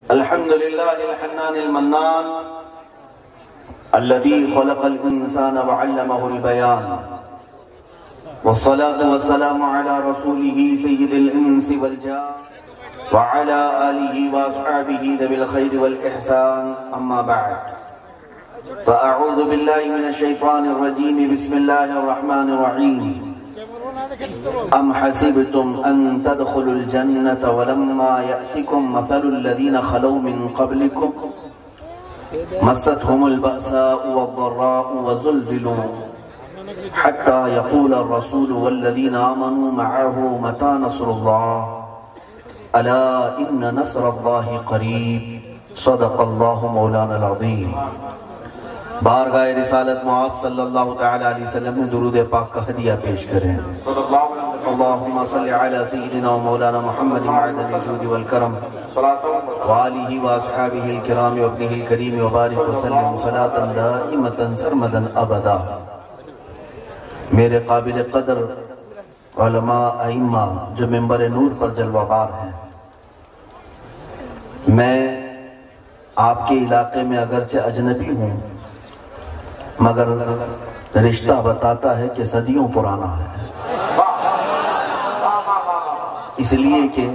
الحمد لله الحنان المنان الذي خلق الإنسان وعلمه البيان، والصلاة والسلام على رسوله سيد الإنس والجان وعلى آله وأصحابه ذوي الخير والإحسان. أما بعد، فأعوذ بالله من الشيطان الرجيم. بسم الله الرحمن الرحيم. أم حسبتم أن تدخلوا الجنة ولما يأتكم مثل الذين خلوا من قبلكم مستهم البأساء والضراء وزلزلوا حتى يقول الرسول والذين آمنوا معه متى نصر الله ألا إن نصر الله قريب. صدق الله مولانا العظيم. بارگاہ رسالت معاب صلی اللہ تعالی علیہ وسلم میں درود پاک کا ہدیہ پیش کریں. اللہم صلی علی سیدنا و مولانا محمد معدن الجود والکرم وآلہ واصحابہ الکرام وابنہ الکریم وبارک وسلم صلاة دائمتا سرمدا ابدا. میرے قابل قدر علماء ائمہ جو منبر نور پر جلوہ بار ہیں، میں آپ کے علاقے میں اگرچہ اجنبی ہوں مگر رشتہ بتاتا ہے کہ صدیوں پرانا ہے، اس لیے کہ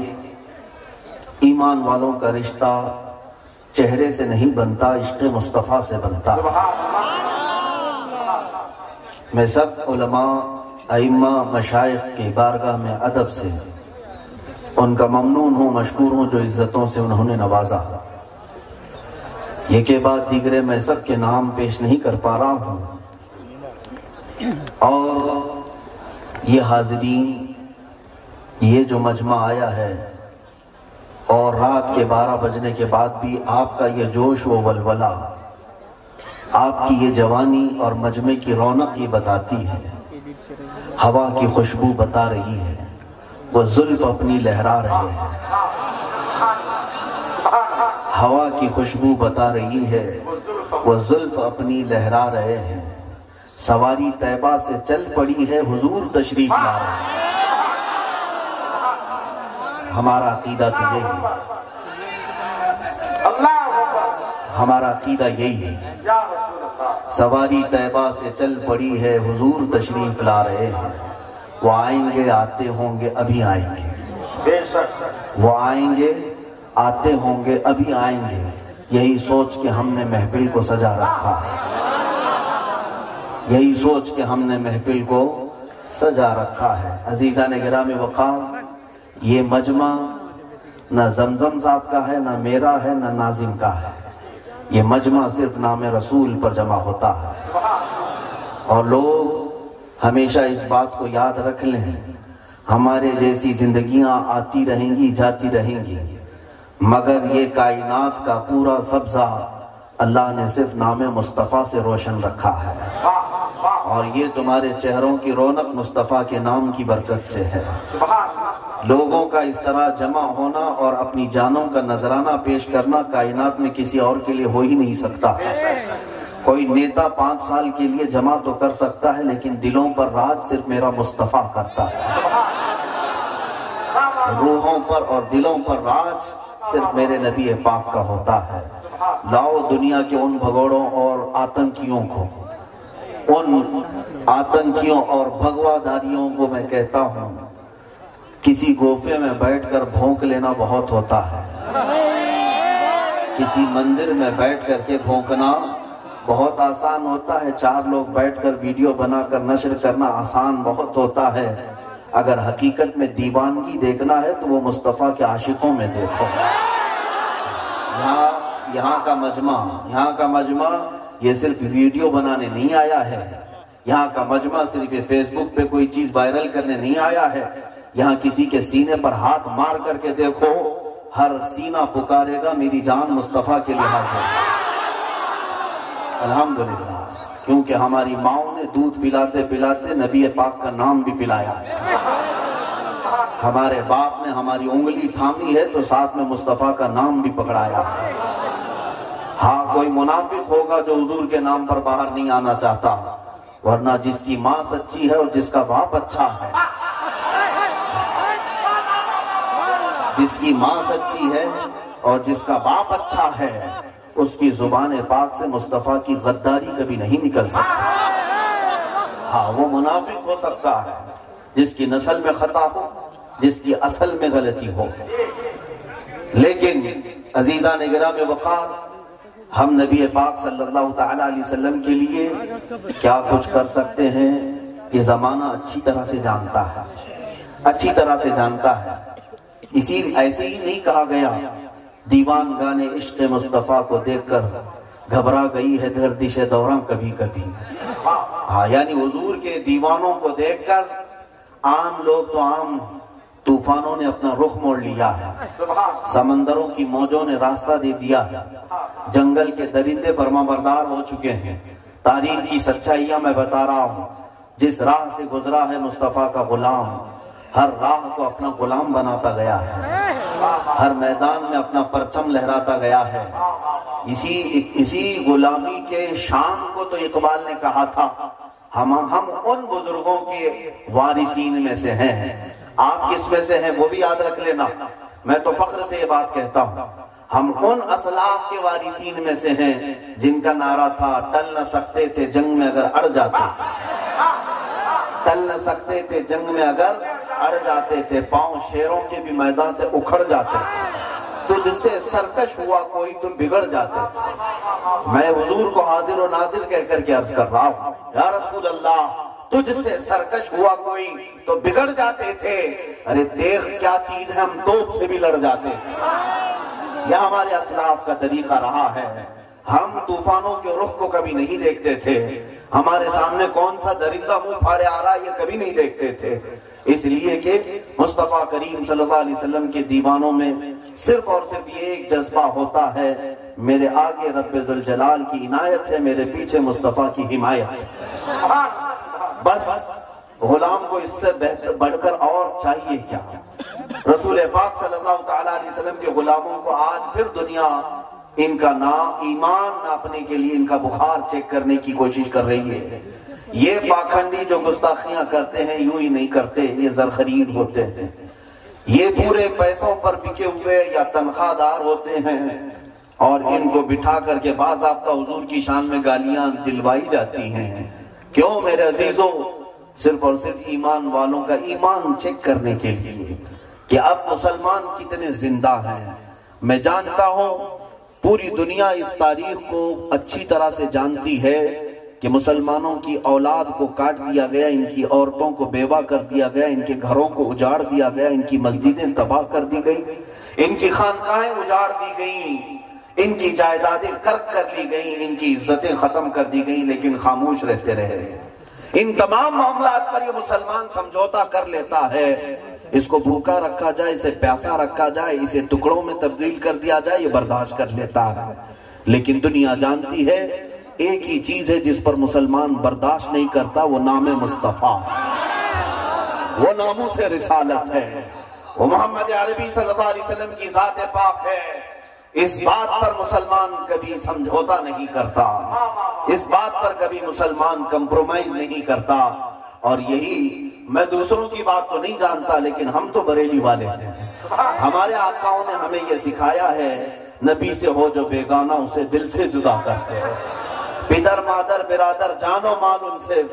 ایمان والوں کا رشتہ چہرے سے نہیں بنتا، عشق مصطفیٰ سے بنتا ہے. میں سب علماء ائمہ مشائخ کی بارگاہ میں ادب سے ان کا ممنون ہوں، مشکور ہوں جو عزتوں سے انہوں نے نوازا. یہ کے بعد دیگرے میں سب کے نام پیش نہیں کر پا رہا ہوں، اور یہ حاضرین، یہ جو مجمع آیا ہے اور رات کے 12 بجنے کے بعد بھی آپ کا یہ جوش و ولولہ، آپ کی یہ جوانی اور مجمع کی رونق یہ بتاتی ہے، ہوا کی خوشبو بتا رہی ہے، وہ زلف اپنی لہرا رہے ہیں. ہوا کی خوشبو بتا رہی ہے، وہ زلف اپنی لہرا رہے ہیں. سواری طیبہ سے چل پڑی ہے، حضور تشریف لا رہے ہیں. ہمارا عقیدہ تو یہی ہے، ہمارا عقیدہ یہی ہے. سواری طیبہ سے چل پڑی ہے، حضور تشریف لا رہے ہیں. وہ آئیں گے آتے ہوں گے ابھی آئیں گے، وہ آئیں گے آتے ہوں گے ابھی آئیں گے. یہی سوچ کے ہم نے محفل کو سجا رکھا ہے، یہی سوچ کے ہم نے محفل کو سجا رکھا ہے. عزیزان گرامی وقار، یہ مجمع نہ زمزم صاحب کا ہے، نہ میرا ہے، نہ ناظم کا ہے. یہ مجمع صرف نام رسول پر جمع ہوتا ہے. اور لوگ ہمیشہ اس بات کو یاد رکھ لیں، ہمارے جیسی زندگیاں آتی رہیں گی جاتی رہیں گی، مگر یہ کائنات کا پورا سبزہ اللہ نے صرف نام مصطفیٰ سے روشن رکھا ہے. اور یہ تمہارے چہروں کی رونق مصطفیٰ کے نام کی برکت سے ہے. لوگوں کا اس طرح جمع ہونا اور اپنی جانوں کا نذرانہ پیش کرنا کائنات میں کسی اور کے لیے ہو ہی نہیں سکتا. کوئی نیتا 5 سال کے لیے جمع تو کر سکتا ہے، لیکن دلوں پر راج صرف میرا مصطفیٰ کرتا ہے. روحوں پر اور دلوں پر راج صرف میرے نبی پاک کا ہوتا ہے. لاؤ دنیا کے ان بھگوڑوں اور آتنکیوں کو، ان آتنکیوں اور بھگواداریوں کو میں کہتا ہوں، کسی گوفے میں بیٹھ کر بھونک لینا بہت ہوتا ہے، کسی مندر میں بیٹھ کر کے بھونکنا بہت آسان ہوتا ہے. 4 لوگ بیٹھ کر ویڈیو بنا کر نشر کرنا آسان بہت ہوتا ہے. اگر حقیقت میں دیوانگی دیکھنا ہے تو وہ مصطفیٰ کے عاشقوں میں دیکھو. یہاں کا مجمع یہ صرف ویڈیو بنانے نہیں آیا ہے، یہاں کا مجمع صرف فیس بک پہ کوئی چیز وائرل کرنے نہیں آیا ہے. یہاں کسی کے سینے پر ہاتھ مار کر کے دیکھو، ہر سینہ پکارے گا میری جان مصطفیٰ کے لحاظ سے. الحمدللہ، کیونکہ ہماری ماؤں نے دودھ پلاتے پلاتے نبی پاک کا نام بھی پلایا ہے. ہمارے باپ نے ہماری انگلی تھامی ہے تو ساتھ میں مصطفیٰ کا نام بھی پکڑایا ہے. ہاں، کوئی منافق ہوگا جو حضور کے نام پر باہر نہیں آنا چاہتا، ورنہ جس کی ماں سچی ہے اور جس کا باپ اچھا ہے، جس کی ماں سچی ہے اور جس کا باپ اچھا ہے اس کی زبان پاک سے مصطفیٰ کی غداری کبھی نہیں نکل سکتی۔ ہاں وہ منافق ہو سکتا ہے جس کی نسل میں خطا ہو، جس کی اصل میں غلطی ہو، لیکن عزیزان گرامی وقار ہم نبی پاک صلی اللہ تعالی علیہ وسلم کے لیے کیا کچھ کر سکتے ہیں یہ زمانہ اچھی طرح سے جانتا ہے، اچھی طرح سے جانتا ہے۔ ایسے ہی نہیں کہا گیا دیوان گانے عشق مصطفیٰ کو دیکھ کر گھبرا گئی ہے گردش دوراں کبھی کبھی۔ ہاں یعنی حضور کے دیوانوں کو دیکھ کر عام لوگ تو عام طوفانوں نے اپنا رخ موڑ لیا ہے، سمندروں کی موجوں نے راستہ دے دیا ہے، جنگل کے درندے فرمانبردار ہو چکے ہیں۔ تاریخ کی سچائیاں میں بتا رہا ہوں، جس راہ سے گزرا ہے مصطفیٰ کا غلام ہر راہ کو اپنا غلام بناتا گیا ہے، ہر میدان میں اپنا پرچم لہراتا گیا ہے۔ اسی غلامی کے شان کو تو اقبال نے کہا تھا ہم ان بزرگوں کے وارثین میں سے ہیں۔ آپ کس میں سے ہیں وہ بھی یاد رکھ لینا، میں تو فخر سے یہ بات کہتا ہوں، ہم ان اسلاف کے وارثین میں سے ہیں جن کا نعرہ تھا ٹل نہ سکتے تھے جنگ میں اگر اڑ جاتے تھے، ٹل نہ سکتے تھے جنگ میں اگر اڑ جاتے تھے، پاؤں شیروں کے بھی میدان سے اکھڑ جاتے تھے، تجھ سے سرکش ہوا کوئی تم بگڑ جاتے تھے۔ میں حضور کو حاضر و ناظر کہہ کر کے عرض کر رہا ہوں، یا رسول اللہ تجھ سے سرکش ہوا کوئی تو بگڑ جاتے تھے، ارے دیکھ کیا چیز ہے ہم توپ سے بھی لڑ جاتے تھے۔ یہ ہمارے اسلاف کا طریقہ رہا ہے، ہم طوفانوں کے رخ کو کبھی نہیں دیکھتے تھے، ہمارے سامنے کون سا درندہ منہ پھاڑے آ رہا ہے یہ کبھی نہیں دیکھتے تھے، اس لیے کہ مصطفیٰ کریم صلی اللہ علیہ وسلم کے دیوانوں میں صرف اور صرف یہ ایک جذبہ ہوتا ہے، میرے آگے رب ذوالجلال کی عنایت ہے، میرے پیچھے مصطفیٰ کی حمایت۔ بس غلام کو اس سے بڑھ کر اور چاہیے کیا؟ رسول پاک صلی اللہ تعالیٰ علیہ وسلم کے غلاموں کو آج پھر دنیا ان کا ایمان ناپنے کے لیے ان کا بخار چیک کرنے کی کوشش کر رہی ہے۔ یہ پاکھنڈی جو گستاخیاں کرتے ہیں یوں ہی نہیں کرتے، یہ زرخرید ہوتے ہیں، یہ پورے پیسوں پر بکے ہوئے یا تنخواہ دار ہوتے ہیں، اور ان کو بٹھا کر کے باضابطہ حضور کی شان میں گالیاں دلوائی جاتی ہیں۔ کیوں میرے عزیزوں؟ صرف اور صرف ایمان والوں کا ایمان چیک کرنے کے لیے کہ اب مسلمان کتنے زندہ ہیں۔ میں جانتا ہوں پوری دنیا اس تاریخ کو اچھی طرح سے جانتی ہے کہ مسلمانوں کی اولاد کو کاٹ دیا گیا، ان کی عورتوں کو بیوہ کر دیا گیا، ان کے گھروں کو اجاڑ دیا گیا، ان کی مسجدیں تباہ کر دی گئی، ان کی خانقاہیں اجاڑ دی گئیں، ان کی جائیدادیں قرق کر لی گئیں، ان کی عزتیں ختم کر دی گئیں، لیکن خاموش رہتے رہے۔ ان تمام معاملات پر یہ مسلمان سمجھوتا کر لیتا ہے، اس کو بھوکا رکھا جائے، اسے پیاسا رکھا جائے، اسے ٹکڑوں میں تبدیل کر دیا جائے، یہ برداشت کر لیتا ہے۔ لیکن دنیا جانتی ہے ایک ہی چیز ہے جس پر مسلمان برداشت نہیں کرتا، وہ نام مصطفیٰ، وہ ناموس رسالت ہے، وہ محمد عربی صلی اللہ علیہ وسلم کی ذات پاک ہے۔ اس بات پر مسلمان کبھی سمجھوتا نہیں کرتا، اس بات پر کبھی مسلمان کمپرومائز نہیں کرتا۔ اور یہی میں دوسروں کی بات تو نہیں جانتا، لیکن ہم تو بریلی والے ہیں، ہمارے آقاؤں نے ہمیں یہ سکھایا ہے، نبی سے ہو جو بیگانہ اسے دل سے جدا کرتے ہیں، پدر مادر برادر جان و مال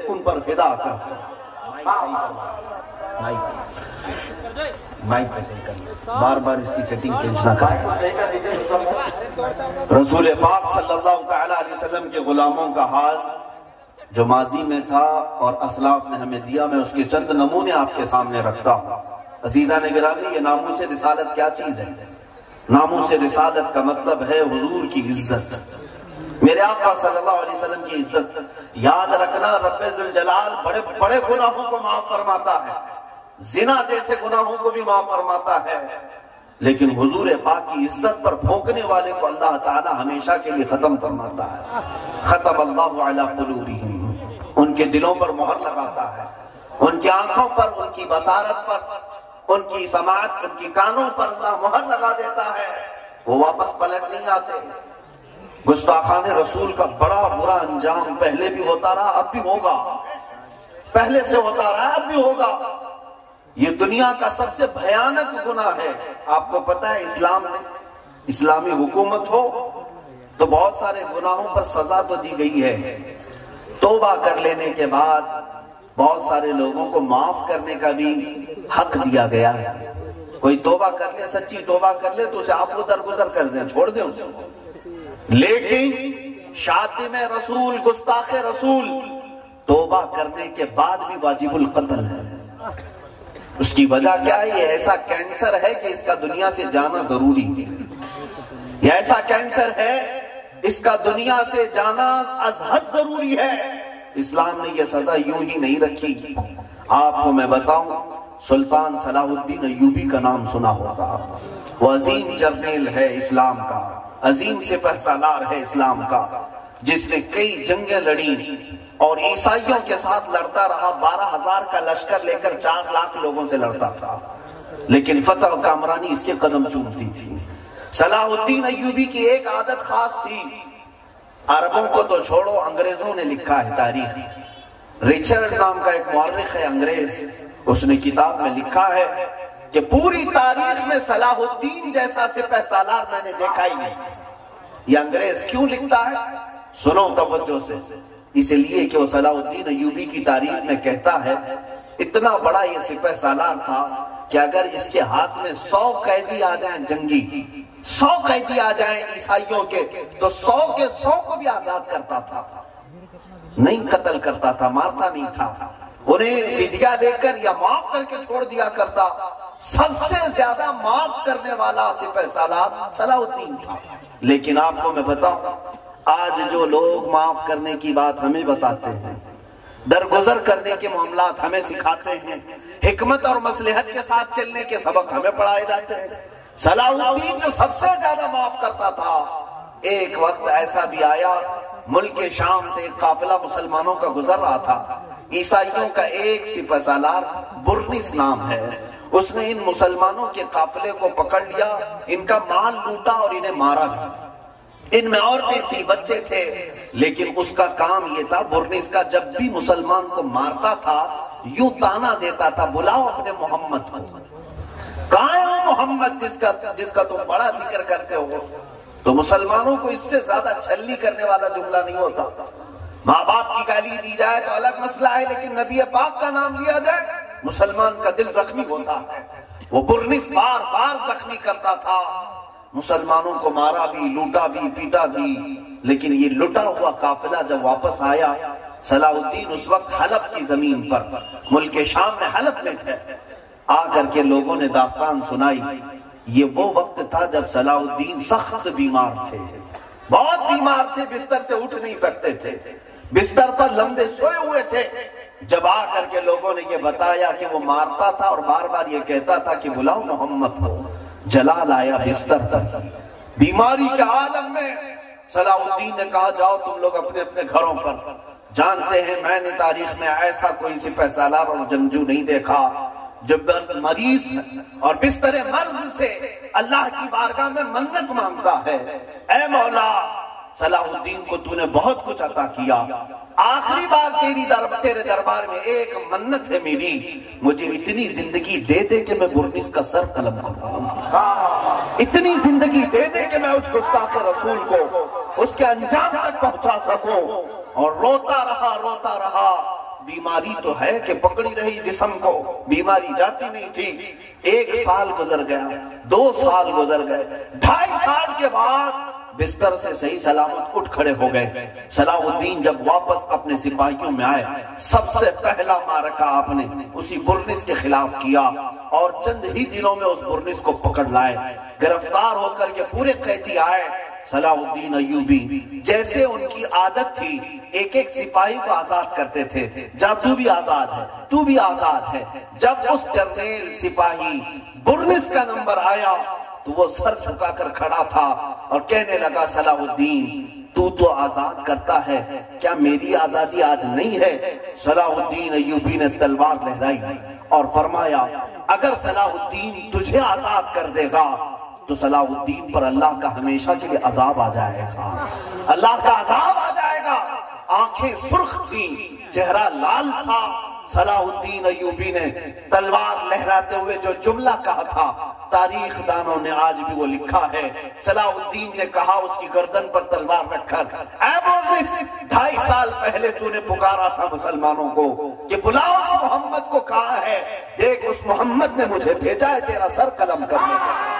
ان پر فدا کرتے ہیں۔ بار بار اس کی سیٹنگ چینج نہ کریں۔ رسول پاک صلی اللہ تعالی علیہ وسلم کے غلاموں کا حال جو ماضی میں تھا اور اسلاف نے ہمیں دیا، میں اس کے چند نمونے آپ کے سامنے رکھتا ہوں۔ عزیزان گرامی، یہ ناموس رسالت کیا چیز ہے؟ ناموس رسالت کا مطلب ہے حضور کی عزت، میرے آقا صلی اللہ علیہ وسلم کی عزت۔ یاد رکھنا رب ذوالجلال بڑے بڑے گناہوں کو معاف فرماتا ہے، زنا جیسے گناہوں کو بھی معاف فرماتا ہے، لیکن حضور پاک کی عزت پر پھونکنے والے کو اللہ تعالی ہمیشہ کے لیے ختم فرماتا ہے۔ ختم اللہ علی قلوبہم، ان کے دلوں پر مہر لگاتا ہے، ان کی آنکھوں پر، ان کی بصارت پر، ان کی سماعت، ان کی کانوں پر اللہ مہر لگا دیتا ہے، وہ واپس پلٹ نہیں آتے۔ گستاخان رسول کا بڑا برا انجام پہلے بھی ہوتا رہا، اب بھی ہوگا، پہلے سے ہوتا رہا اب بھی ہوگا۔ یہ دنیا کا سب سے بھیانک گناہ ہے۔ آپ کو پتہ ہے اسلام میں اسلامی حکومت ہو تو بہت سارے گناہوں پر سزا تو دی گئی ہے، توبہ کر لینے کے بعد بہت سارے لوگوں کو معاف کرنے کا بھی حق دیا گیا ہے۔ کوئی توبہ کر لے، سچی توبہ کر لے تو اسے آپ کو درگزر کر دیں، چھوڑ دیں اسے۔ لیکن شاتم رسول، گستاخ رسول توبہ کرنے کے بعد بھی واجب القتل ہے۔ اس کی وجہ کیا ہے؟ یہ ایسا کینسر ہے کہ اس کا دنیا سے جانا ضروری ہے۔ یہ ایسا کینسر ہے، اس کا دنیا سے جانا از حد ضروری ہے۔ اسلام نے یہ سزا یوں ہی نہیں رکھی۔ آپ کو میں بتاؤں، سلطان صلاح الدین ایوبی کا نام سنا ہوگا۔ وہ عظیم جرنیل ہے اسلام کا، عظیم سپہ سالار ہے اسلام کا، جس نے کئی جنگیں لڑی اور عیسائیوں کے ساتھ لڑتا رہا۔ 12,000 کا لشکر لے کر 4 لاکھ لوگوں سے لڑتا تھا، لیکن فتح و کامرانی اس کے قدم چومتی تھی۔ صلاح الدین ایوبی کی ایک عادت خاص تھی، عربوں کو تو چھوڑو، انگریزوں نے لکھا ہے تاریخ۔ ریچرڈ نام کا ایک مورخ ہے انگریز، اس نے کتاب میں لکھا ہے کہ پوری تاریخ میں صلاح الدین جیسا سپہ سالار میں نے دیکھا ہی نہیں۔ یہ انگریز کیوں لکھتا ہے؟ سنو توجہ سے، اس لیے کہ وہ صلاح الدین ایوبی کی تاریخ میں کہتا ہے اتنا بڑا یہ سپہ سالار تھا کہ اگر اس کے ہاتھ میں 100 قیدی آ جائیں جنگی، 100 قیدی آ جائیں عیسائیوں کے، تو 100 کے 100 کو بھی آزاد کرتا تھا، نہیں قتل کرتا تھا، مارتا نہیں تھا، انہیں فدیہ دے کر یا معاف کر کے چھوڑ دیا کرتا۔ سب سے زیادہ معاف کرنے والا سپہ سالار صلاح الدین تھا۔ لیکن آپ کو میں بتاؤں، آج جو لوگ معاف کرنے کی بات ہمیں بتاتے ہیں، درگزر کرنے کے معاملات ہمیں سکھاتے ہیں، حکمت اور مصلحت کے ساتھ چلنے کے سبق ہمیں پڑھائے جاتے ہیں، صلاح الدین جو سب سے زیادہ معاف کرتا تھا، ایک وقت ایسا بھی آیا ملک شام سے ایک قافلہ مسلمانوں کا گزر رہا تھا، عیسائیوں کا ایک سپہ سالار برنس نام ہے، اس نے ان مسلمانوں کے قافلے کو پکڑ لیا، ان کا مال لوٹا اور انہیں مارا بھی۔ ان میں عورتیں تھی، بچے تھے، لیکن اس کا کام یہ تھا، برنس کا جب بھی مسلمان کو مارتا تھا یوں تانا دیتا تھا، بلاؤ اپنے محمد کو، کہاں ہے وہ محمد جس کا تم بڑا ذکر کرتے ہو؟ تو مسلمانوں کو اس سے زیادہ چھلنی کرنے والا جملہ نہیں ہوتا۔ ماں باپ کی گالی دی جائے تو الگ مسئلہ ہے، لیکن نبی پاک کا نام لیا جائے مسلمان کا دل زخمی ہوتا ہے۔ وہ برنس بار بار زخمی کرتا تھا، مسلمانوں کو مارا بھی، لوٹا بھی، پیٹا بھی، لیکن یہ لٹا ہوا قافلہ جب واپس آیا، صلاح الدین اس وقت حلب کی زمین پر، ملک شام میں حلب میں تھے، آ کر کے لوگوں نے داستان سنائی۔ یہ وہ وقت تھا جب صلاح الدین سخت بیمار تھے، بہت بیمار تھے، بستر سے اٹھ نہیں سکتے تھے، بستر پر لمبے سوئے ہوئے تھے۔ جب آ کر کے لوگوں نے یہ بتایا کہ وہ مارتا تھا اور بار بار یہ کہتا تھا کہ بلاؤ محمد کو، جلال آیا بستر پر، بیماری کے عالم میں صلاح الدین نے کہا جاؤ تم لوگ اپنے اپنے گھروں پر۔ جانتے ہیں میں نے تاریخ میں ایسا کوئی سپہ سالار اور جنگجو نہیں دیکھا جو مریض اور بستر مرض سے اللہ کی بارگاہ میں منت مانگتا ہے، اے مولا صلاح الدین کو تو نے بہت کچھ عطا کیا، آخری بار تیرے دربار میں ایک منت ہے میری، مجھے اتنی زندگی دے دے کہ میں برنس کا سر قلم کروں، اتنی زندگی دے دے کہ میں اس گستاخ رسول کو اس کے انجام تک پہنچا سکوں۔ اور روتا رہا، بیماری تو ہے کہ پکڑی رہی جسم کو، بیماری جاتی نہیں تھی۔ 1 سال گزر گیا، 2 سال گزر گئے، 2.5 سال کے بعد بستر سے صحیح سلامت اٹھ کھڑے ہو گئے۔ صلاح الدین جب واپس اپنے سپاہیوں میں آئے، سب سے پہلا معرکہ آپ نے اسی برنس کے خلاف کیا، اور چند ہی دنوں میں اس برنس کو پکڑ لائے، گرفتار ہو کر کے پورے قیدی آئے۔ صلاح الدین ایوبی جیسے ان کی عادت تھی، ایک ایک سپاہی کو آزاد کرتے تھے، جا تو بھی آزاد ہے، تو بھی آزاد ہے۔ جب اس جرنیل سپاہی برنس کا نمبر آیا تو وہ سر جھکا کر کھڑا تھا اور کہنے لگا صلاح الدین تو آزاد کرتا ہے، کیا میری آزادی آج نہیں ہے؟ صلاح الدین ایوبی نے تلوار لہرائی اور فرمایا اگر صلاح الدین تجھے آزاد کر دے گا تو صلاح الدین پر اللہ کا ہمیشہ کے لیے عذاب آ جائے گا، اللہ کا عذاب آ جائے گا۔ آنکھیں سرخ تھیں، چہرہ لال تھا، صلاح الدین ایوبی نے تلوار لہراتے ہوئے جو جملہ کہا تھا، تاریخ دانوں نے آج بھی وہ لکھا ہے۔ صلاح الدین نے کہا اس کی گردن پر تلوار رکھ کر، اے مورس، 2.5 سال پہلے تو نے پکارا تھا مسلمانوں کو کہ بلاؤ محمد کو، کہاں ہے؟ دیکھ اس محمد نے مجھے بھیجا ہے تیرا سر قلم کرنے کا۔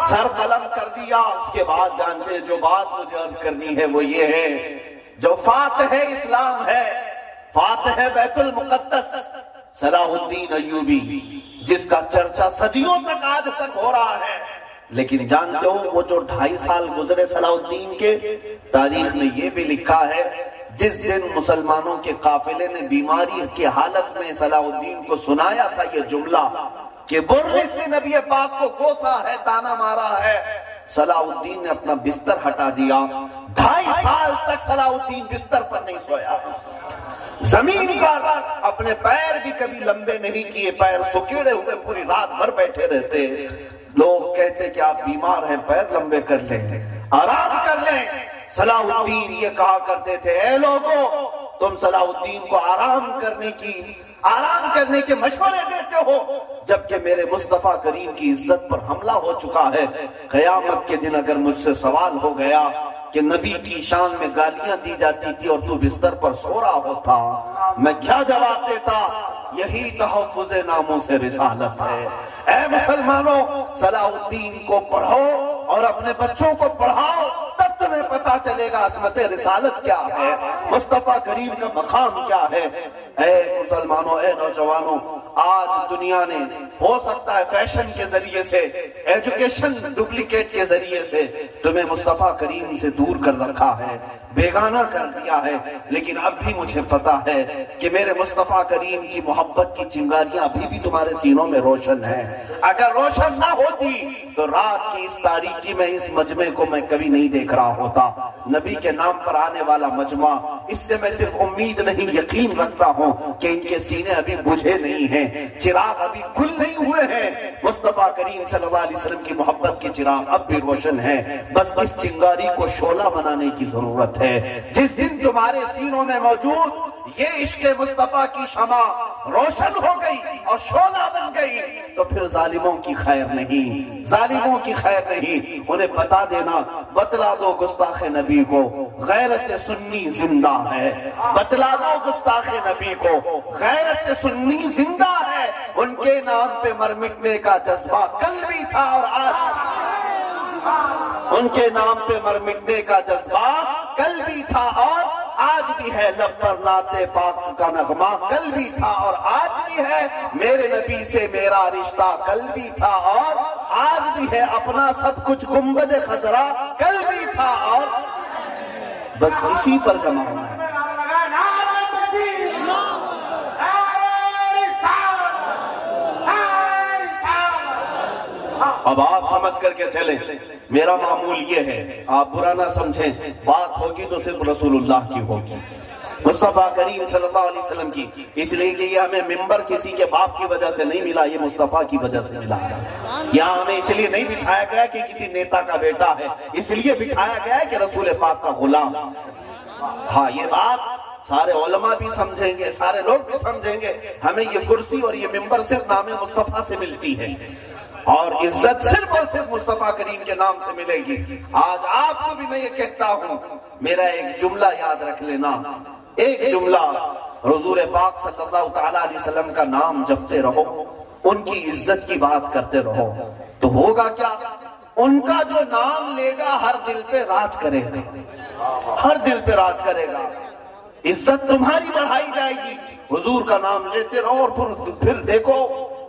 سر قلم کر دیا۔ اس کے بعد جانتے ہیں جو بات مجھے عرض کرنی ہے وہ یہ ہے، جو فاتح اسلام ہے، فاتح بیت المقدس صلاح الدین ایوبی، جس کا چرچا صدیوں تک آج تک ہو رہا ہے، لیکن جانتے ہو وہ جو 2.5 سال گزرے صلاح الدین کے، تاریخ میں یہ بھی لکھا ہے جس دن مسلمانوں کے قافلے نے بیماری کی حالت میں صلاح الدین کو سنایا تھا یہ جملہ کہ برس نے نبی پاک کو کوسا ہے، تانا مارا ہے، صلاح الدین نے اپنا بستر ہٹا دیا۔ 2.5 سال تک صلاح الدین بستر پر نہیں سویا، زمین پر اپنے پیر بھی کبھی لمبے نہیں کیے، پیر سکیڑے ہوئے پوری رات بھر بیٹھے رہتے۔ لوگ کہتے کہ آپ بیمار ہیں، پیر لمبے کر لیں، آرام کر لیں۔ صلاح الدین یہ کہا کرتے تھے، اے لوگو تم صلاح الدین کو آرام کرنے کے مشورے دیتے ہو، جبکہ میرے مصطفیٰ کریم کی عزت پر حملہ ہو چکا ہے۔ قیامت کے دن اگر مجھ سے سوال ہو گیا کہ نبی کی شان میں گالیاں دی جاتی تھی اور تو بستر پر سو رہا ہوتا، میں کیا جواب دیتا؟ یہی تحفظ ناموس رسالت ہے۔ اے مسلمانوں، صلاح الدین کو پڑھو اور اپنے بچوں کو پڑھاؤ، تب تمہیں پتا چلے گا عظمت رسالت کیا ہے، مصطفیٰ کریم کا مقام کیا ہے۔ اے مسلمانوں، اے نوجوانوں، آج دنیا نے ہو سکتا ہے فیشن کے ذریعے سے، ایجوکیشن ڈپلیکیٹ کے ذریعے سے تمہیں مصطفیٰ کریم سے دور کر رکھا ہے، بیگانہ کر دیا ہے، لیکن اب بھی مجھے پتا ہے کہ میرے مصطفیٰ کریم کی محبت کی چنگاریاں ابھی بھی تمہارے سینوں میں روشن ہیں۔ اگر روشن نہ ہوتی تو رات کی اس تاریکی میں اس مجمع کو میں کبھی نہیں دیکھ رہا ہوتا۔ نبی کے نام پر آنے والا مجمع، اس سے میں صرف امید نہیں یقین رکھتا ہوں کہ ان کے سینے ابھی بجھے نہیں ہیں، چراغ ابھی کھل نہیں ہوئے ہیں۔ مصطفیٰ کریم صلی اللہ علیہ وسلم کی محبت کے چراغ اب بھی روشن ہیں، بس اس چنگاری کو شعلہ بنانے کی ضرورت ہے۔ جس دن تمہارے سینوں میں موجود یہ عشق مصطفیٰ کی شمع روشن ہو گئی اور شعلہ بن گئی تو پھر ظالموں کی خیر نہیں، ظالموں کی خیر نہیں۔ انہیں بتا دینا، بتلا دو گستاخ نبی کو غیرت سنی زندہ ہے، بتلا دو گستاخ نبی کو غیرت سنی زندہ ہے۔ ان کے نام پہ مر مٹنے کا جذبہ کل بھی تھا اور آج، ان کے نام پہ مر مٹنے کا جذبہ کل بھی تھا اور آج بھی ہے۔ لب پر نعت پاک کا نغمہ کل بھی تھا اور آج بھی ہے۔ میرے نبی سے میرا رشتہ کل بھی تھا اور آج بھی ہے۔ اپنا سب کچھ گنبد خضرا کل بھی تھا اور بس اسی پر جمع ہونا ہے۔ اب آپ سمجھ کر کے چلیں، میرا معمول یہ ہے، آپ برا نہ سمجھیں، بات ہوگی تو صرف رسول اللہ کی ہوگی، مصطفیٰ کریم صلی اللہ علیہ وسلم کی، اس لیے کہ یہ ہمیں ممبر کسی کے باپ کی وجہ سے نہیں ملا، یہ مصطفیٰ کی وجہ سے ملا ہے۔ یہاں ہمیں اس لیے نہیں بٹھایا گیا کہ کسی نیتا کا بیٹا ہے، اس لیے بٹھایا گیا ہے کہ رسول پاک کا غلام۔ ہاں، یہ بات سارے علماء بھی سمجھیں گے، سارے لوگ بھی سمجھیں گے، ہمیں یہ کرسی اور یہ ممبر صرف نام مصطفیٰ سے ملتی ہے اور عزت صرف اور صرف مصطفیٰ کریم کے نام سے ملے گی۔ آج آپ کو بھی میں یہ کہتا ہوں، میرا ایک جملہ یاد رکھ لینا، ایک جملہ، حضور پاک صلی اللہ تعالیٰ علیہ وسلم کا نام جپتے رہو، ان کی عزت کی بات کرتے رہو، تو ہوگا کیا؟ ان کا جو نام لے گا ہر دل پہ راج کرے گا، ہر دل پہ راج کرے گا، عزت تمہاری بڑھائی جائے گی۔ حضور کا نام لیتے رہو اور پھر دیکھو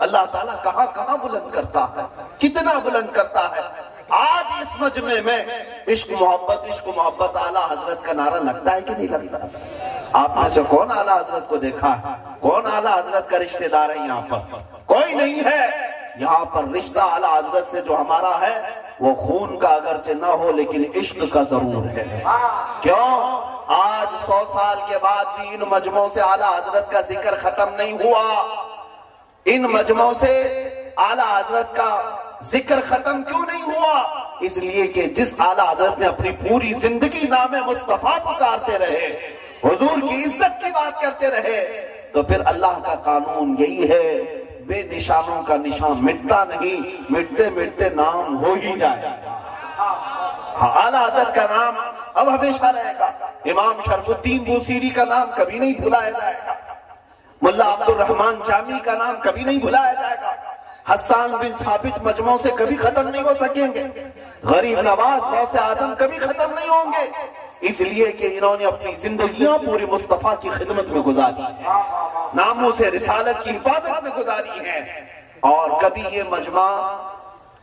اللہ تعالیٰ کہاں کہاں بلند کرتا ہے، کتنا بلند کرتا ہے۔ آج اس مجمع میں عشق محبت اعلیٰ حضرت کا نعرہ لگتا ہے کہ نہیں لگتا؟ آپ میں سے کون اعلیٰ حضرت کو دیکھا ہے؟ کون اعلیٰ حضرت کا رشتہ دار ہے یہاں پر؟ کوئی نہیں ہے۔ یہاں پر رشتہ اعلیٰ حضرت سے جو ہمارا ہے وہ خون کا اگرچہ نہ ہو لیکن عشق کا ضرور ہے۔ کیوں؟ آج 100 سال کے بعد بھی ان مجمعوں سے اعلیٰ حضرت کا ذکر ختم نہیں ہوا. ان مجمعوں سے اعلیٰ حضرت کا ذکر ختم کیوں نہیں ہوا؟ اس لیے کہ جس اعلیٰ حضرت نے اپنی پوری زندگی نام مصطفیٰ پکارتے رہے، حضور کی عزت کی بات کرتے رہے، تو پھر اللہ کا قانون یہی ہے، بے نشانوں کا نشان مٹتا نہیں، مٹتے مٹتے نام ہو ہی جائے. اعلیٰ حضرت کا نام اب ہمیشہ رہے گا. امام شرف الدین بوسیری کا نام کبھی نہیں بھلایا جائے گا. ملا عبد الرحمن جامی کا نام کبھی نہیں بھلایا جائے گا. حسان بن ثابت مجموعوں سے کبھی ختم نہیں ہو سکیں گے. غریب نواز غوث اعظم کبھی ختم نہیں ہوں گے، اس لیے کہ انہوں نے اپنی زندگیاں پوری مصطفیٰ کی خدمت میں گزاری ہیں، ناموں سے رسالت کی حفاظت میں گزاری ہیں. اور کبھی یہ مجمع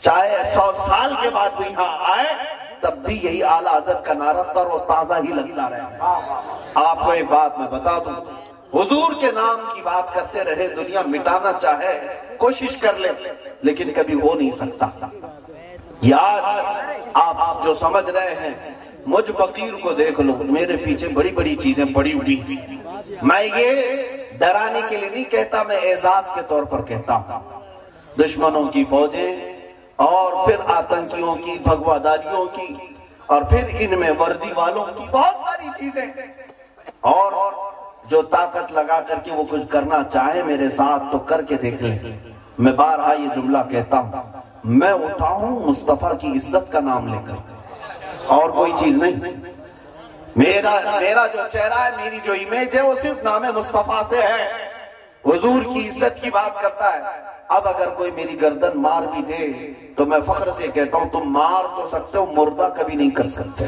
چاہے 100 سال کے بعد بھی یہاں آئے تب بھی یہی اعلیٰ حضرت کا نعرہ تر و تازہ ہی لگتا رہے. آپ کو ایک بات میں بتا دوں، حضور کے نام کی بات کرتے رہے، دنیا مٹانا چاہے کوشش کر لے لیکن کبھی ہو نہیں سکتا. یہ آج آپ جو سمجھ رہے ہیں، مجھ فقیر کو دیکھ لو، میرے پیچھے بڑی بڑی چیزیں پڑی ہوئی. میں یہ ڈرانے کے لیے نہیں کہتا، میں اعزاز کے طور پر کہتا ہوں. دشمنوں کی فوجیں اور پھر آتنکیوں کی، بھگواداریوں کی، اور پھر ان میں وردی والوں کی بہت ساری چیزیں، اور جو طاقت لگا کر کے وہ کچھ کرنا چاہے میرے ساتھ تو کر کے دیکھ لیں. میں بارہا یہ جملہ کہتا ہوں، میں اٹھا ہوں مصطفیٰ کی عزت کا نام لے کر، اور کوئی چیز نہیں. میرا جو چہرہ ہے، میری جو امیج ہے، وہ صرف نام مصطفیٰ سے ہے. حضور کی عزت کی بات کرتا ہے. اب اگر کوئی میری گردن مار بھی دے تو میں فخر سے کہتا ہوں، تم مار تو سکتے ہو، مردہ کبھی نہیں کر سکتے.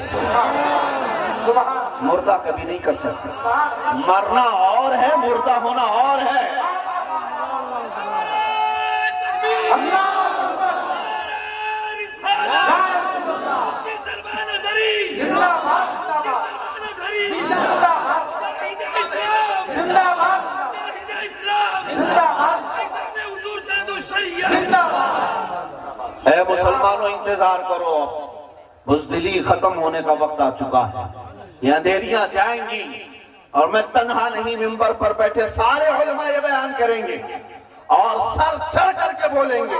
مردہ کبھی نہیں کر سکتے. مرنا اور ہے، مردہ ہونا اور ہے. اے مسلمانوں، انتظار کرو، اب بزدلی ختم ہونے کا وقت آ چکا ہے. یہ اندھیریاں جائیں گی اور میں تنہا نہیں، منبر پر بیٹھے سارے علماء یہ بیان کریں گے اور سر چڑھ کر کے بولیں گے،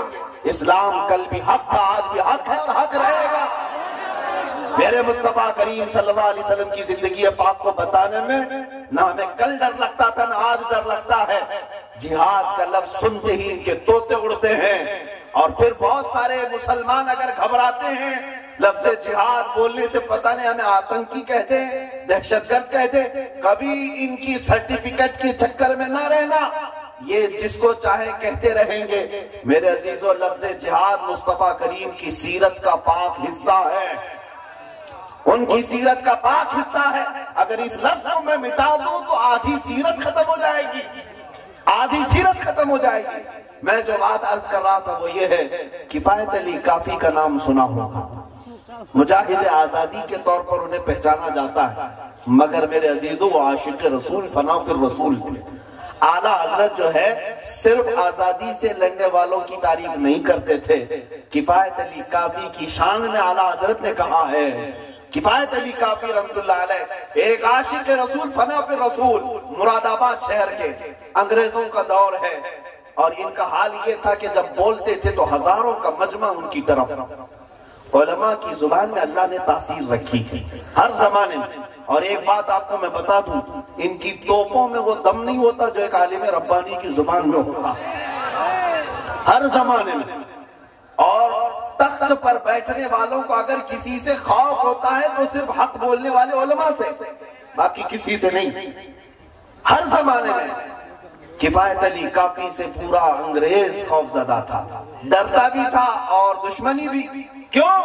اسلام کل بھی حق تھا، آج بھی حق ہے اور حق رہے گا. میرے مصطفیٰ کریم صلی اللہ علیہ وسلم کی زندگی پاک کو بتانے میں نہ ہمیں کل ڈر لگتا تھا نہ آج ڈر لگتا ہے. جہاد کا لفظ سنتے ہی ان کے طوطے اڑتے ہیں. اور پھر بہت سارے مسلمان اگر گھبراتے ہیں لفظ جہاد بولنے سے، پتہ نہیں ہمیں آتنکی کہتے ہیں، دہشت گرد کہتے ہیں. کبھی ان کی سرٹیفکیٹ کے چکر میں نہ رہنا، یہ جس کو چاہے کہتے رہیں گے. میرے عزیزو، لفظ جہاد مصطفیٰ کریم کی سیرت کا پاک حصہ ہے، ان کی سیرت کا پاک حصہ ہے. اگر اس لفظ کو میں مٹا دوں تو آدھی سیرت ختم ہو جائے گی، آدھی سیرت ختم ہو جائے گی. میں جو بات عرض کر رہا تھا وہ یہ ہے، کفایت علی کافی کا نام سنا ہوگا. مجاہد آزادی کے طور پر انہیں پہچانا جاتا ہے، مگر میرے عزیزو وہ عاشق رسول، فنا فی الرسول تھے. اعلیٰ حضرت جو ہے صرف آزادی سے لڑنے والوں کی تعریف نہیں کرتے تھے. کفایت علی کافی کی شان میں اعلیٰ حضرت نے کہا ہے، کفایت علی کافی رحمت اللہ علیہ ایک عاشق رسول، فنا فی الرسول، مراد آباد شہر کے. انگریزوں کا دور ہے اور ان کا حال یہ تھا کہ جب بولتے تھے تو ہزاروں کا مجمع ان کی طرف. علماء کی زبان میں اللہ نے تاثیر رکھی تھی ہر زمانے میں. اور ایک بات آپ کو میں بتا دوں، ان کی توپوں میں وہ دم نہیں ہوتا جو ایک عالم ربانی کی زبان میں ہوتا ہر زمانے میں. اور تخت پر بیٹھنے والوں کو اگر کسی سے خوف ہوتا ہے تو صرف حق بولنے والے علماء سے، باقی کسی سے نہیں. ہر زمانے میں کفایت علی کافی سے پورا انگریز خوف زدہ تھا، ڈرتا بھی تھا اور دشمنی بھی. کیوں؟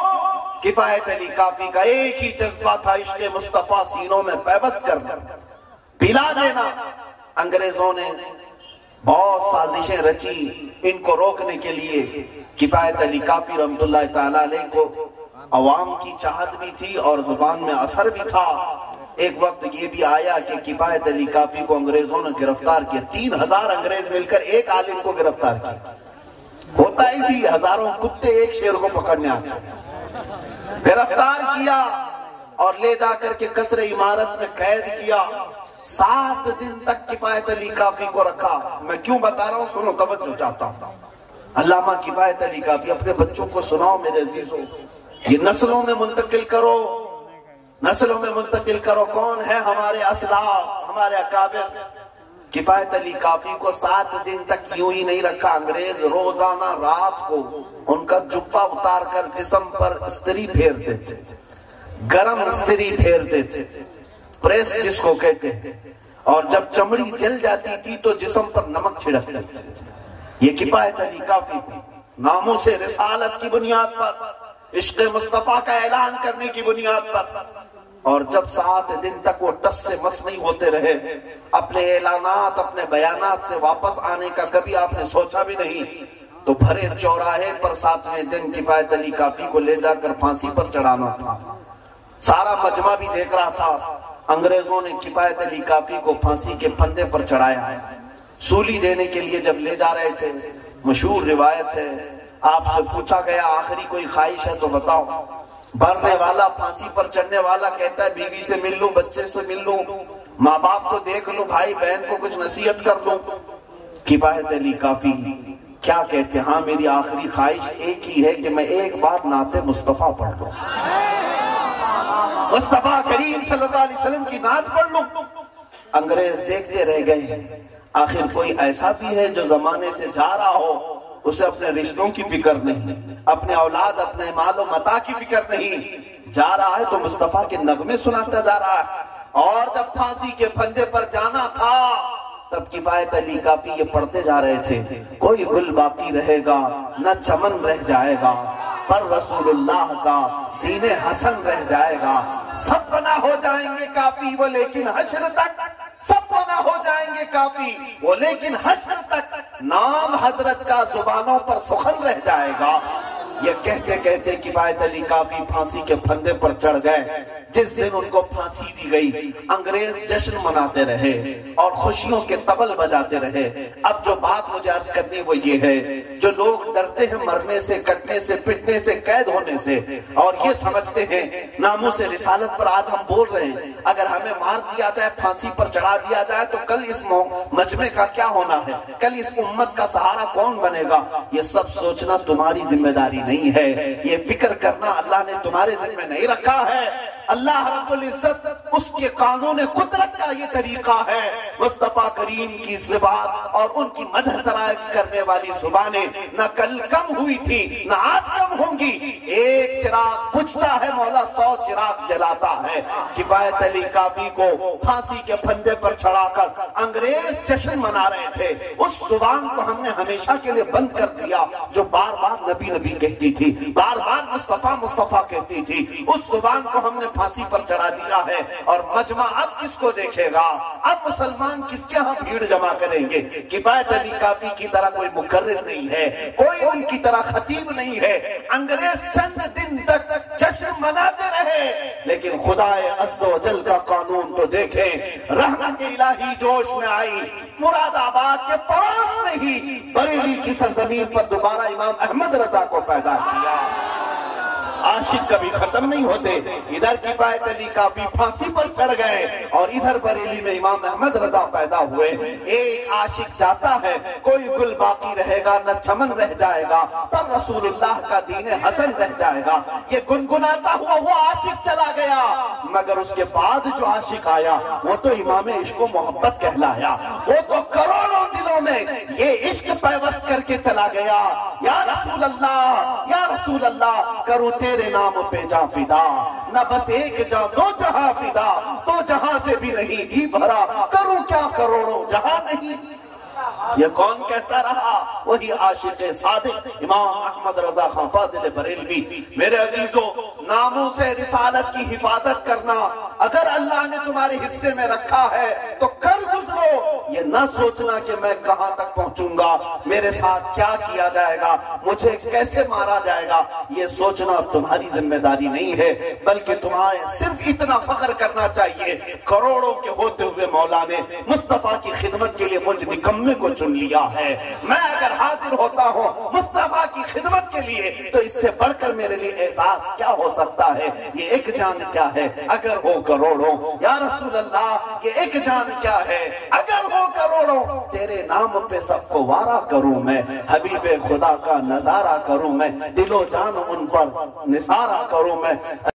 کفایت علی کافی کا ایک ہی جذبہ تھا، عشق مصطفیٰ سینوں میں پیوست کرنا، پلا دینا. انگریزوں نے بہت سازشیں رچی ان کو روکنے کے لیے. کفایت علی کافی رحمت اللہ تعالی علیہ کو عوام کی چاہت بھی تھی اور زبان میں اثر بھی تھا. ایک وقت یہ بھی آیا کہ کفایت علی کافی کو انگریزوں نے گرفتار کیا. 3000 انگریز مل کر ایک عالم کو گرفتار کیا. ہوتا اسی، ہزاروں کتے ایک شیر کو پکڑنے آتے. گرفتار کیا اور لے جا کر کے قصر عمارت میں قید کیا. 7 دن تک کفایت علی کافی کو رکھا. میں کیوں بتا رہا ہوں سنو، توجہ چاہتا ہوں. علامہ کفایت علی کافی اپنے بچوں کو سناؤ میرے عزیزوں، یہ نسلوں میں منتقل کرو، نسلوں میں منتقل کرو. کون ہے ہمارے اسلاف، ہمارے اکابر؟ کفایت علی کافی کو 7 دن تک یوں ہی نہیں رکھا. انگریز روزانہ رات کو ان کا جبہ اتار کر جسم پر استری پھیرتے تھے، گرم استری پھیرتے تھے، پریس جس کو کہتے ہیں. اور جب چمڑی جل جاتی تھی تو جسم پر نمک چھڑکتے تھے. یہ کفایت علی کافی ناموں سے رسالت کی بنیاد پر، عشق مصطفیٰ کا اعلان کرنے کی بنیاد پر. اور جب 7 دن تک وہ ٹس سے مس نہیں ہوتے رہے، اپنے اعلانات اپنے بیانات سے واپس آنے کا کبھی آپ نے سوچا بھی نہیں، تو بھرے چوراہے پر 7ویں دن کفایت علی کافی کو لے جا کر پھانسی پر چڑھانا تھا. سارا مجمع بھی دیکھ رہا تھا. انگریزوں نے کفایت علی کافی کو پھانسی کے پھندے پر چڑھایا ہے. سولی دینے کے لیے جب لے جا رہے تھے، مشہور روایت ہے، آپ سے پوچھا گیا آخری کوئی خواہش ہے تو بتاؤ. مرنے والا، پھانسی پر چڑھنے والا کہتا ہے بیوی سے مل لوں، بچے سے مل لوں، ماں باپ کو دیکھ لوں، بھائی بہن کو کچھ نصیحت کر لوں. کفایت علی کافی کیا کہتے ہیں؟ ہاں میری آخری خواہش ایک ہی ہے کہ میں ایک بار نعت مصطفیٰ پڑھ لوں، مصطفیٰ کریم صلی اللہ علیہ وسلم کی نعت پڑھ لوں. انگریز دیکھتے رہ گئے. آخر کوئی ایسا بھی ہے جو زمانے سے جا رہا ہو، اسے اپنے رشتوں کی فکر نہیں، اپنے اولاد اپنے مال و متاع کی فکر نہیں، جا رہا ہے تو مصطفیٰ کے نغمے سناتا جا رہا ہے. اور جب پھانسی کے پھندے پر جانا تھا تب کفایت علی کافی یہ پڑھتے جا رہے تھے، کوئی گل باقی رہے گا نہ چمن رہ جائے گا، پر رسول اللہ کا دین حسن رہ جائے گا. سب فنا ہو جائیں گے کافی وہ لیکن حشر تک، سب فنا ہو جائیں گے کافی وہ لیکن حشر تک، نام حضرت کا زبانوں پر سخن رہ جائے گا. یہ کہتے کہتے کفایت علی کافی پھانسی کے پھندے پر چڑھ گئے. جس دن ان کو پھانسی دی گئی انگریز جشن مناتے رہے اور خوشیوں کے طبل بجاتے رہے. اب جو بات مجھے عرض کرنی وہ یہ ہے، جو لوگ ڈرتے ہیں مرنے سے، کٹنے سے، پٹنے سے، قید ہونے سے، اور یہ سمجھتے ہیں ناموں سے رسالت پر آج ہم بول رہے ہیں، اگر ہمیں مار دیا جائے، پھانسی پر چڑھا دیا جائے تو کل اس مجمع کا کیا ہونا ہے، کل اس امت کا سہارا کون بنے گا؟ یہ سب سوچنا تمہاری ذمہ داری نہیں ہے، یہ فکر کرنا اللہ نے تمہارے ذمہ نہیں رکھا ہے. اللہ رب العزت اس کے قانون قدرت کا یہ طریقہ ہے. مصطفیٰ کریم کی صفات اور ان کی مدح ذرائع کرنے والی زبانیں نہ کل کم ہوئی تھی نہ آج کم ہوں گی. ایک چراغ بجھتا ہے، مولا 100 چراغ جلاتا ہے. کفایت علی کافی کو پھانسی کے پھندے پر چڑھا کر انگریز جشن منا رہے تھے. اس زبان کو ہم نے ہمیشہ کے لیے بند کر دیا جو بار بار نبی نبی کہتی تھی، بار بار مصطفیٰ مصطفیٰ کہتی تھی. اس زبان کو ہم نے پھانسی پر چڑھا دیا ہے. اور مجمع اب کس کو دیکھے گا؟ اب مسلمان کس کے ہاں بھیڑ جمع کریں گے؟ کفایت علی کافی کی طرح کوئی مقرر نہیں ہے، کوئی ان کی طرح خطیب نہیں ہے. انگریز چند دن تک جشن مناتے رہے، لیکن خدا عز و جل کا قانون تو دیکھیں. رحمت الہی جوش میں آئی. مراد آباد کے پڑوس میں ہی بریلی کی سرزمین پر دوبارہ امام احمد رضا کو پیدا کیا. عاشق کبھی ختم نہیں ہوتے. ادھر کفایت علی کافی پھانسی پر چڑھ گئے اور ادھر بریلی میں امام احمد رضا پیدا ہوئے. ایک عاشق جاتا ہے، کوئی گل باقی رہے گا نہ چمن رہ جائے گا، پر رسول اللہ کا دین حسن رہ جائے گا. یہ گنگناتا ہوا وہ عاشق چلا گیا، مگر اس کے بعد جو عاشق آیا وہ تو امام عشق و محبت کہلایا. وہ تو کروڑوں دلوں میں یہ عشق پیوست کر کے چلا گیا. یا رسول اللہ، یا رسول اللہ، کروں تیرے نام پہ جا فدا، نہ بس ایک جا دو جہاں فدا، تو جہاں سے بھی نہیں جی بھرا، کروں کیا کروڑوں جہاں نہیں. یہ کون کہتا رہا؟ وہی عاشق صادق امام احمد رضا خان فاضل بریلوی. میرے عزیزوں، ناموں سے رسالت کی حفاظت کرنا اگر اللہ نے تمہارے حصے میں رکھا ہے تو کر گزرو ہو یہ نہ سوچنا کہ میں کہاں تک پہنچوں گا، میرے ساتھ کیا کیا جائے گا، مجھے کیسے مارا جائے گا، یہ سوچنا تمہاری ذمہ داری نہیں ہے، بلکہ تمہارے صرف اتنا فخر کرنا چاہیے کروڑوں کے ہوتے ہوئے مولا نے مصطفیٰ کی خدمت کے لیے مجھ نکمے کو چن لیا ہے۔ میں اگر حاضر ہوتا ہوں مصطفیٰ کی خدمت کے لیے تو اس سے بڑھ کر میرے لیے اعزاز کیا ہو سکتا ہے؟ یہ ایک جان کیا ہے اگر ہو کروڑوں، یا رسول اللہ یہ ایک جان کیا ہے اگر ہو کروڑوں، تیرے نام پہ سب کو وارا کروں میں، حبیب خدا کا نظارہ کروں میں، دل و جان ان پر نثارہ کروں میں۔